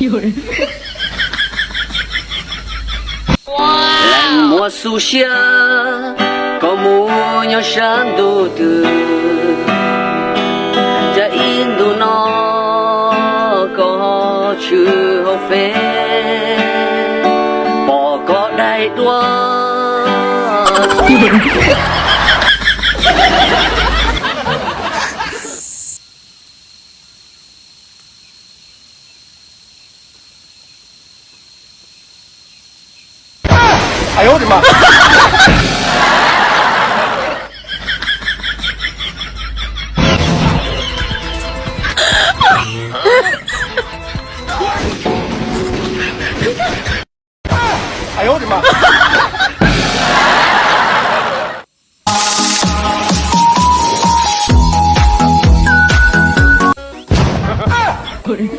有人。冷漠树下，có mùa nhau sáng đồ từ cha in đồ nó có chữ học phê bỏ có đại đua 哎呦我的妈！哎呦我的妈！有人。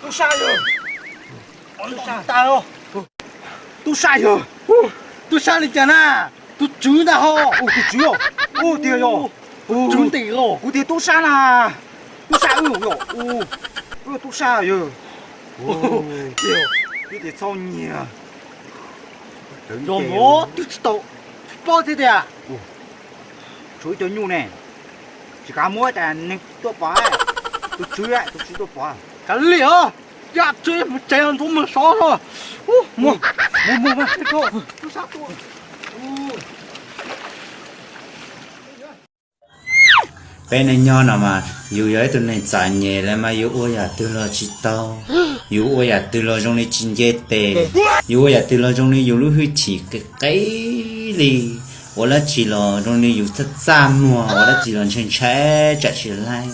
都啥哟？大哟，都啥哟？都啥里讲呢？都猪的哈？哦，都猪哟？哦对哟，猪的哟，我的都啥啦？都啥哟哟？哦，都啥哟？哦，对哟，有点造孽啊！我都知道，包的的啊。哦，所以叫牛呢，只干么的那多包哎，都猪哎，都猪多包。干了呀！这这样多么少了？哦，我，这个有啥多？哦。bên này nho nào mà dù với tụi này xài nhẹ là mà dù ôi à từ lo chỉ tao dù ôi à từ lo trong này chín dễ tệ dù ôi à từ lo trong này dù lúc huy chỉ cái gì ôi là chỉ lo trong này dù thật xa mùa ôi là chỉ lo trên trái trả chỉ lại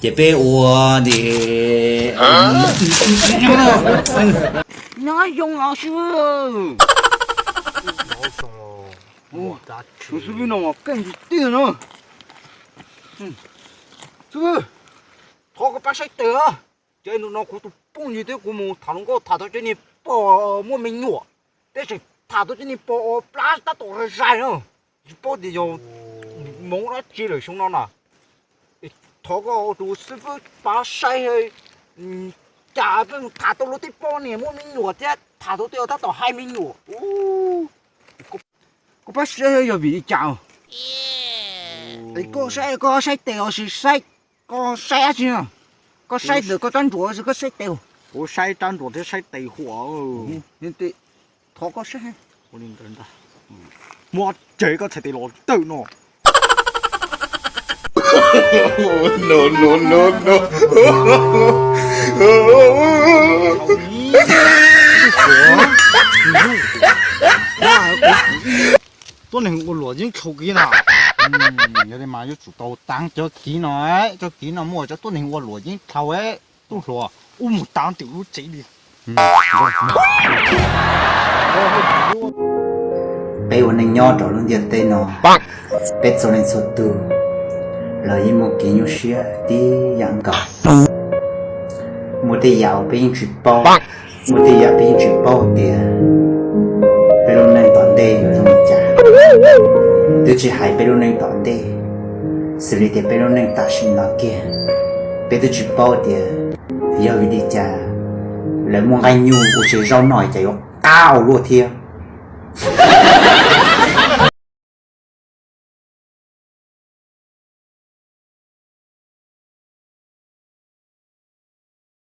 để bé ua thì nói dùng老师哦，就是为那么更对呢。是不是？他个把谁得啊？这弄那糊涂蹦你的古木，他能够他到这里包莫名药，但是他到这里包不拉他都是啥人？包的就蒙了积了胸了呢。他个都师傅把晒假本他到了的包呢莫名药的，他都要他到海名药。哦，我把晒要比你讲。có sai tèo thì sai có sai chứ có sai được có tranh đùa thì có sai tèo có sai tranh đùa thì sai tèo hỏa nên thì thọ có sai có nên đến ta mua chơi có thể để lọt tự nó tôi này có lọt những khẩu kia nào giờ đây mà yo chủ tàu tăng cho kỹ nó mua cho tôi hình qua lúa những thầu ấy tôi lúa một tăng tiểu lúc chạy đi bây giờ này nho trộn luôn tiền tên nó bây giờ này số từ là những một cái nhu xía đi dạng cỏ một cái giàu bên chụp bao một cái giàu bên chụp bao tiền bây giờ này toàn đây rồi trong nhà tôi chỉ hay bây giờ này toàn đây xử lý thì bây giờ này ta xin nó kia bây giờ chụp bao tiền giờ đi cha lấy một cái nhu của chị rau nổi chạy cao luôn thiêng